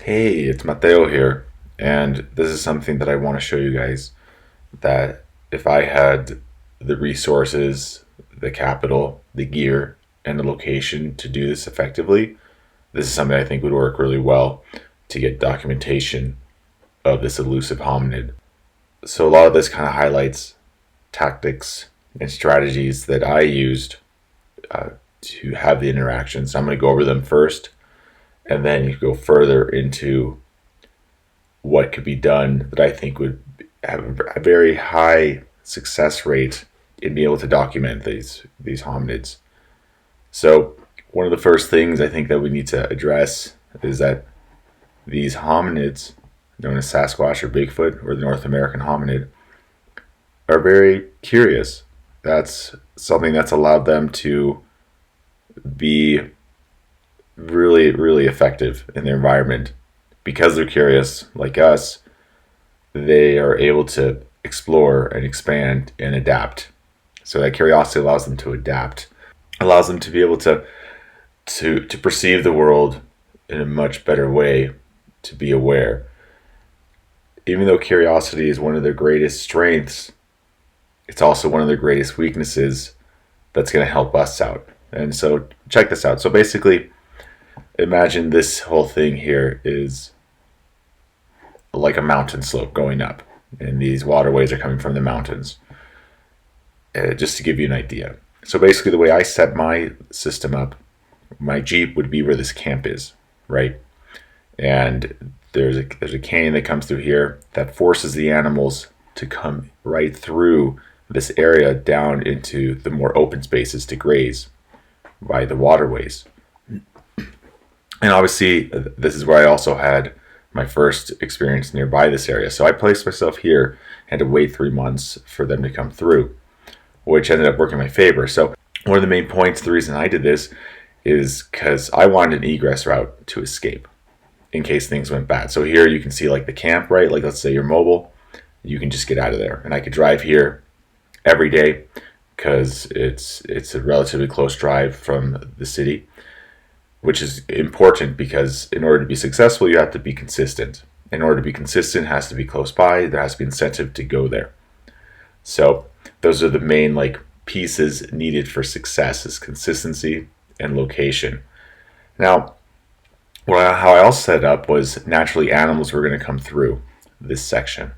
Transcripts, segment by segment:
Hey, it's Matteo here, and this is something that I want to show you guys that if I had the resources, the capital, the gear, and the location to do this effectively, this is something I think would work really well to get documentation of this elusive hominid. So, a lot of this kind of highlights tactics and strategies that I used to have the interactions. I'm going to go over them first, and then you go further into what could be done that I think would have a very high success rate in being able to document these hominids. So one of the first things I think that we need to address is that these hominids, known as Sasquatch or Bigfoot or the North American hominid, are very curious. That's something that's allowed them to be really, really effective in their environment. Because they're curious, like us, they are able to explore and expand and adapt. So that curiosity allows them to adapt, allows them to be able to perceive the world in a much better way, to be aware. Even though curiosity is one of their greatest strengths, it's also one of their greatest weaknesses that's going to help us out. And so check this out. So basically, imagine this whole thing here is like a mountain slope going up, and these waterways are coming from the mountains. Just to give you an idea. So basically, the way I set my system up, my Jeep would be where this camp is, right? And there's a canyon that comes through here that forces the animals to come right through this area down into the more open spaces to graze by the waterways. And obviously, this is where I also had my first experience nearby this area. So I placed myself here and to wait 3 months for them to come through, which ended up working in my favor. So one of the main points, the reason I did this is because I wanted an egress route to escape in case things went bad. So here you can see like the camp, right? Like let's say you're mobile, you can just get out of there. And I could drive here every day because it's a relatively close drive from the city, which is important because in order to be successful, you have to be consistent. In order to be consistent, it has to be close by. There has to be incentive to go there. So those are the main pieces needed for success: is consistency and location. Now, how I also set it up was naturally animals were going to come through this section,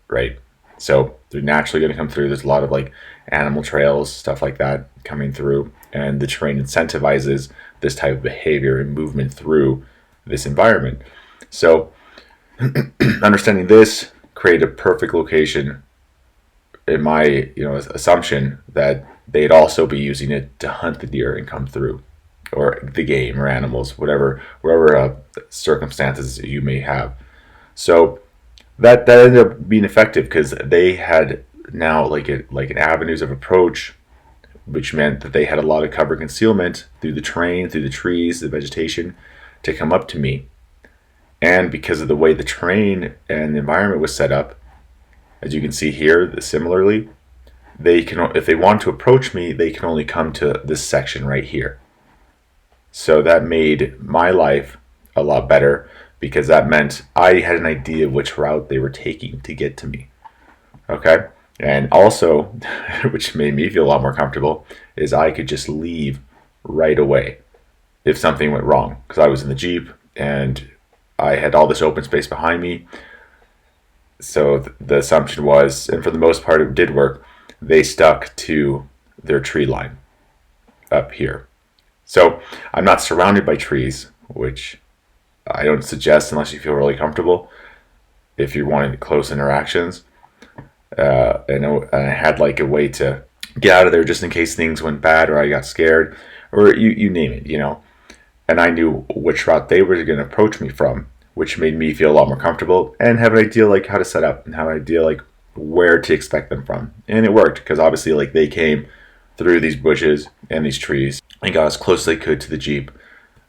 right? So they're naturally going to come through. There's a lot of animal trails, stuff like that coming through, and the terrain incentivizes this type of behavior and movement through this environment. So understanding this created a perfect location in my assumption that they'd also be using it to hunt the deer and come through, or the game or animals, whatever circumstances you may have. So that ended up being effective because they had now an avenues of approach, which meant that they had a lot of cover concealment through the terrain, through the trees, the vegetation, to come up to me. And because of the way the terrain and the environment was set up, as you can see here, similarly, they can, if they want to approach me, they can only come to this section right here. So that made my life a lot better because that meant I had an idea of which route they were taking to get to me. Okay? And also, which made me feel a lot more comfortable, is I could just leave right away if something went wrong. Because I was in the Jeep and I had all this open space behind me. So the assumption was, and for the most part it did work, they stuck to their tree line up here. So I'm not surrounded by trees, which I don't suggest unless you feel really comfortable if you're wanting close interactions. And I had a way to get out of there just in case things went bad or I got scared or you name it, And I knew which route they were going to approach me from, which made me feel a lot more comfortable and have an idea how to set up and have an idea where to expect them from. And it worked because obviously they came through these bushes and these trees and got as close as they could to the Jeep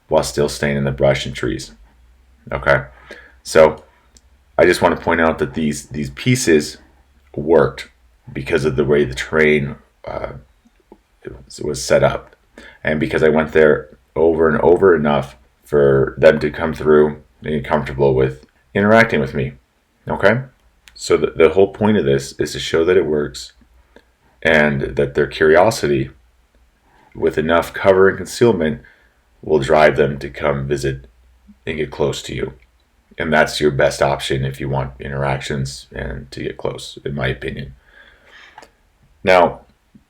while still staying in the brush and trees. Okay, so I just want to point out that these pieces worked because of the way the terrain was set up, and because I went there over and over enough for them to come through and get comfortable with interacting with me. Okay? So the whole point of this is to show that it works and that their curiosity with enough cover and concealment will drive them to come visit and get close to you. And that's your best option if you want interactions and to get close, in my opinion. Now,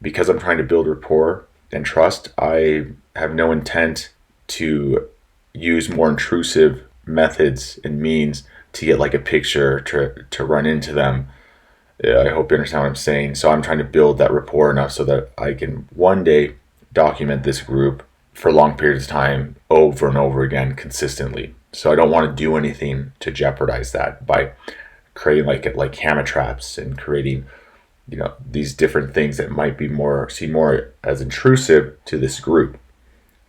because I'm trying to build rapport and trust, I have no intent to use more intrusive methods and means to get like a picture to run into them. I hope you understand what I'm saying. So I'm trying to build that rapport enough so that I can one day document this group for long periods of time over and over again consistently. So I don't want to do anything to jeopardize that by creating like camera traps and creating these different things that might be more as intrusive to this group.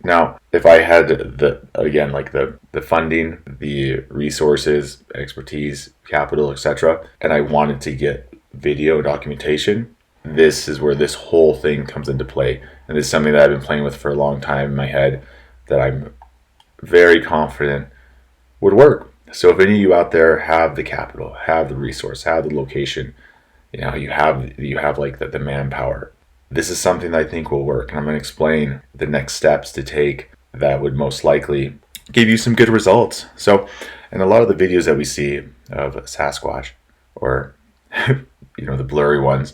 Now, if I had the funding, the resources, expertise, capital, etc., and I wanted to get video documentation, this is where this whole thing comes into play. And this is something that I've been playing with for a long time in my head that I'm very confident would work. So if any of you out there have the capital, have the resource, have the location, you have like the manpower, this is something that I think will work. And I'm going to explain the next steps to take that would most likely give you some good results. So in a lot of the videos that we see of Sasquatch, or the blurry ones,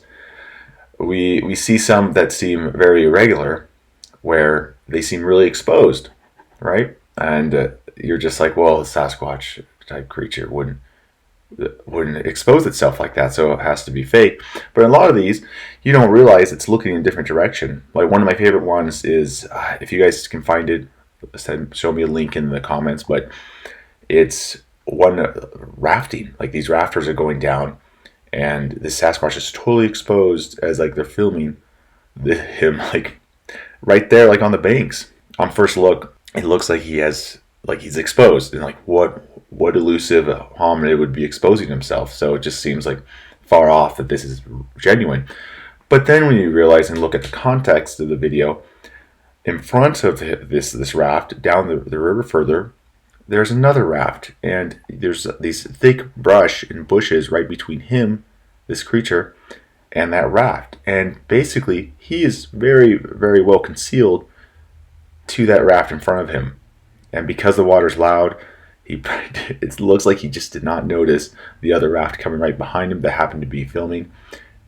we see some that seem very irregular, where they seem really exposed, right? And you're just like, well, a Sasquatch type creature wouldn't expose itself like that, so it has to be fake. But in a lot of these, you don't realize it's looking in a different direction. Like one of my favorite ones is, if you guys can find it, show me a link in the comments, but it's one rafting. Like these rafters are going down, and the Sasquatch is totally exposed as like they're filming him like right there, like on the banks. On first look, it looks like he's exposed, and like what elusive hominid would be exposing himself? So it just seems like far off that this is genuine. But then when you realize and look at the context of the video, in front of this raft, down the river further, there's another raft, and there's these thick brush and bushes right between him, this creature, and that raft. And basically, he is very, very well concealed to that raft in front of him. And because the water's loud, it looks like he just did not notice the other raft coming right behind him that happened to be filming,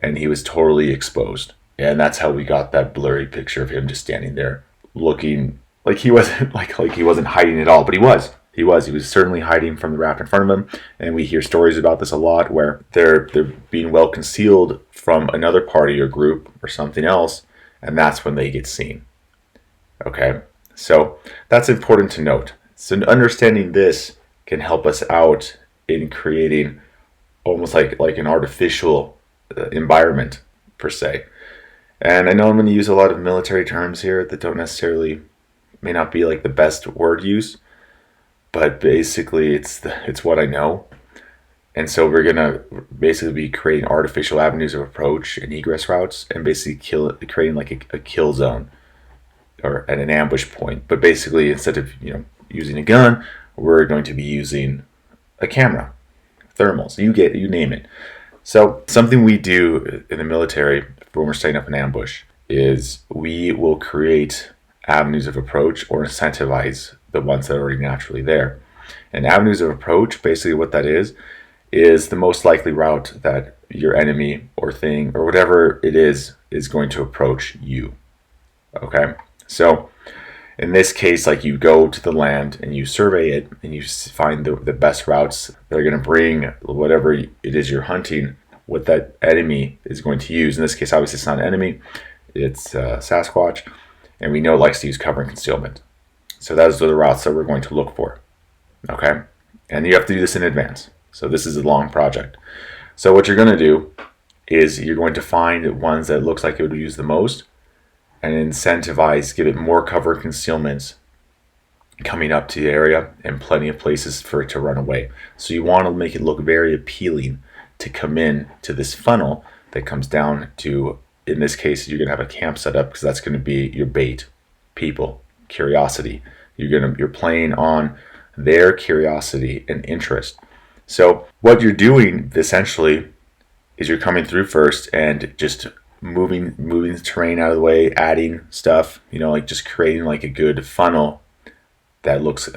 and he was totally exposed. And that's how we got that blurry picture of him just standing there, looking like he wasn't like he wasn't hiding at all, but he was. He was certainly hiding from the raft in front of him. And we hear stories about this a lot, where they're being well concealed from another party or group or something else, and that's when they get seen. Okay, so that's important to note. So understanding this can help us out in creating almost like an artificial environment per se. And I know I'm going to use a lot of military terms here that don't necessarily, may not be like the best word use, but basically it's what I know. And so we're going to basically be creating artificial avenues of approach and egress routes, and basically creating like a kill zone or at an ambush point. But basically, instead of using a gun, we're going to be using a camera, thermals, you name it. So something we do in the military when we're setting up an ambush is we will create avenues of approach or incentivize the ones that are already naturally there. And avenues of approach, basically what that is the most likely route that your enemy or thing or whatever it is going to approach you. Okay? So in this case, like you go to the land and you survey it and you find the best routes that are going to bring whatever it is you're hunting, what that enemy is going to use. In this case, obviously it's not an enemy, it's Sasquatch, and we know it likes to use cover and concealment. So those are the routes that we're going to look for. Okay? And you have to do this in advance. So this is a long project. So what you're going to do is you're going to find ones that looks like it would use the most, and incentivize, give it more cover concealments coming up to the area and plenty of places for it to run away. So you want to make it look very appealing to come in to this funnel that comes down to, in this case, you're going to have a camp set up because that's going to be your bait, people, curiosity. You're playing on their curiosity and interest. So what you're doing essentially is you're coming through first and just moving the terrain out of the way, adding stuff, like just creating like a good funnel that looks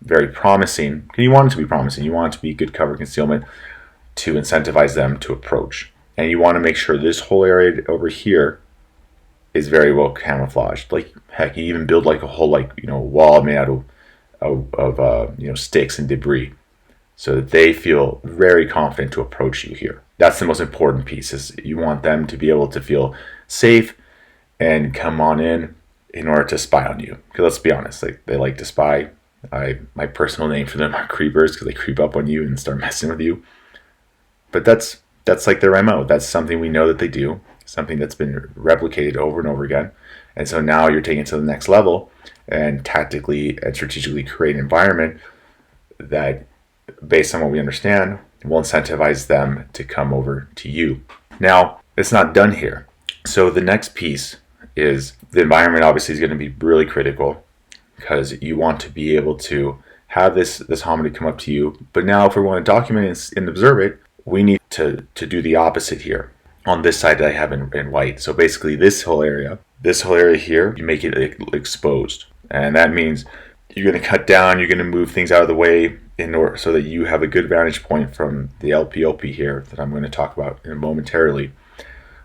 very promising. You want it to be promising. You want it to be good cover concealment to incentivize them to approach. And you want to make sure this whole area over here is very well camouflaged. Like heck, you even build like a whole wall made out of sticks and debris, so that they feel very confident to approach you here. That's the most important piece. Is you want them to be able to feel safe and come on in order to spy on you. Because let's be honest, they like to spy. My personal name for them are creepers, because they creep up on you and start messing with you. But that's like their MO. That's something we know that they do. Something that's been replicated over and over again. And so now you're taking it to the next level and tactically and strategically create an environment that, based on what we understand, will incentivize them to come over to you. Now, it's not done here. So the next piece is the environment obviously is going to be really critical, because you want to be able to have this hominid come up to you. But now if we want to document and observe it, we need to do the opposite here on this side that I have in white. So basically this whole area here, you make it exposed. And that means you're going to cut down, you're going to move things out of the way in order so that you have a good vantage point from the LPOP here that I'm going to talk about momentarily,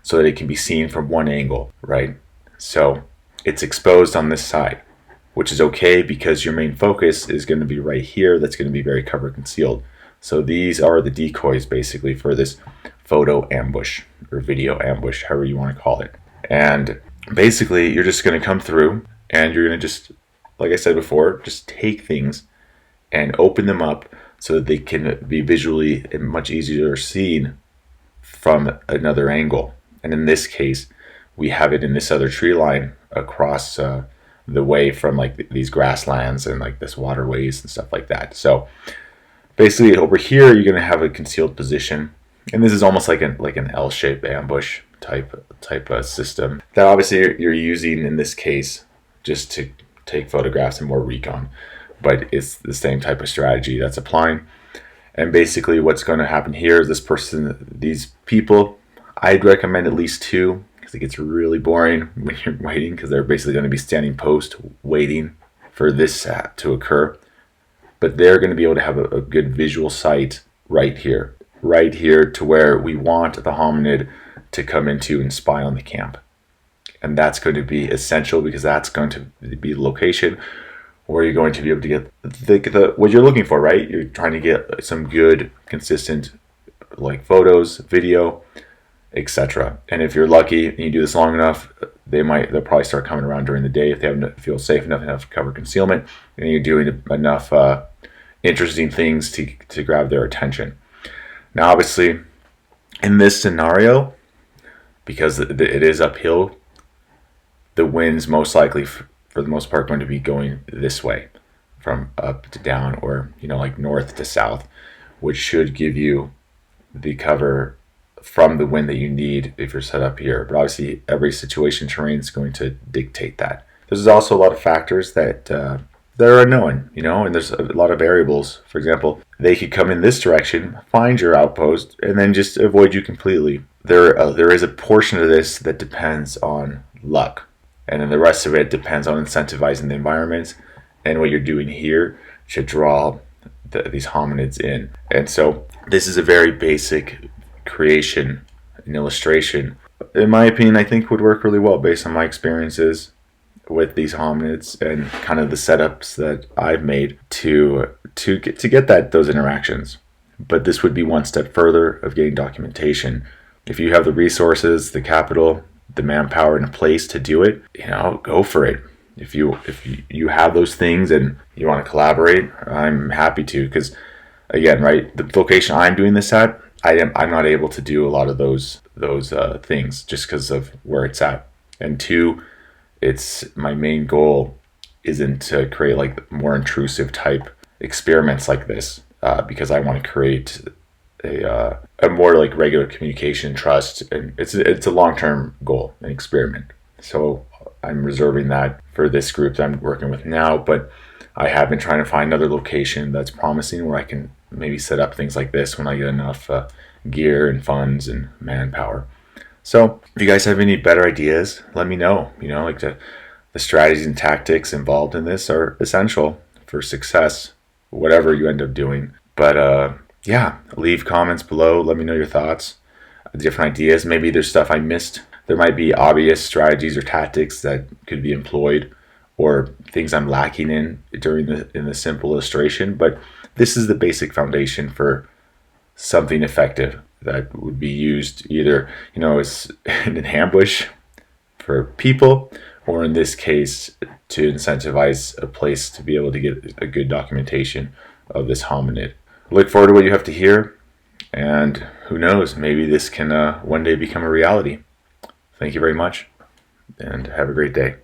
so that it can be seen from one angle, right? So it's exposed on this side, which is okay because your main focus is going to be right here. That's going to be very cover concealed. So these are the decoys basically for this photo ambush or video ambush, however you want to call it. And basically you're just going to come through and you're going to just, like I said before, just take things and open them up so that they can be visually much easier seen from another angle. And in this case, we have it in this other tree line across the way from like these grasslands and like this waterways and stuff like that. So basically over here, you're going to have a concealed position. And this is almost like an L-shaped ambush type system that obviously you're using in this case just to take photographs and more recon. But it's the same type of strategy that's applying. And basically what's going to happen here is these people, I'd recommend at least two, because it gets really boring when you're waiting, because they're basically going to be standing post waiting for this to occur. But they're going to be able to have a good visual sight right here to where we want the hominid to come into and spy on the camp. And that's going to be essential, because that's going to be the location where you're going to be able to get what you're looking for, right? You're trying to get some good, consistent like photos, video, etc. And if you're lucky and you do this long enough, they'll probably start coming around during the day if they feel safe enough to have cover concealment, and you're doing enough interesting things to grab their attention. Now, obviously, in this scenario, because it is uphill, the wind's most likely, for the most part, going to be going this way, from up to down, or like north to south, which should give you the cover from the wind that you need if you're set up here. But obviously, every situation terrain is going to dictate that. There's also a lot of factors that are unknown, and there's a lot of variables. For example, they could come in this direction, find your outpost, and then just avoid you completely. There is a portion of this that depends on luck. And then the rest of it depends on incentivizing the environment, and what you're doing here should draw these hominids in. And so this is a very basic creation and illustration. In my opinion, I think would work really well based on my experiences with these hominids and kind of the setups that I've made to get those interactions. But this would be one step further of getting documentation. If you have the resources, the capital, the manpower in place to do it, go for it. If you have those things and you want to collaborate, I'm happy to, because again, right, the location I'm doing this at, I'm not able to do a lot of those things just because of where it's at. And two, it's my main goal isn't to create like more intrusive type experiments like this, because I want to create a more like regular communication, trust, and it's a long-term goal, an experiment. So I'm reserving that for this group that I'm working with now. But I have been trying to find another location that's promising where I can maybe set up things like this when I get enough gear and funds and manpower. So if you guys have any better ideas, let me know. Like the strategies and tactics involved in this are essential for success, whatever you end up doing. But yeah, leave comments below. Let me know your thoughts, different ideas. Maybe there's stuff I missed. There might be obvious strategies or tactics that could be employed, or things I'm lacking in the simple illustration. But this is the basic foundation for something effective that would be used either as in an ambush for people, or in this case to incentivize a place to be able to get a good documentation of this hominid. Look forward to what you have to hear, and who knows, maybe this can one day become a reality. Thank you very much, and have a great day.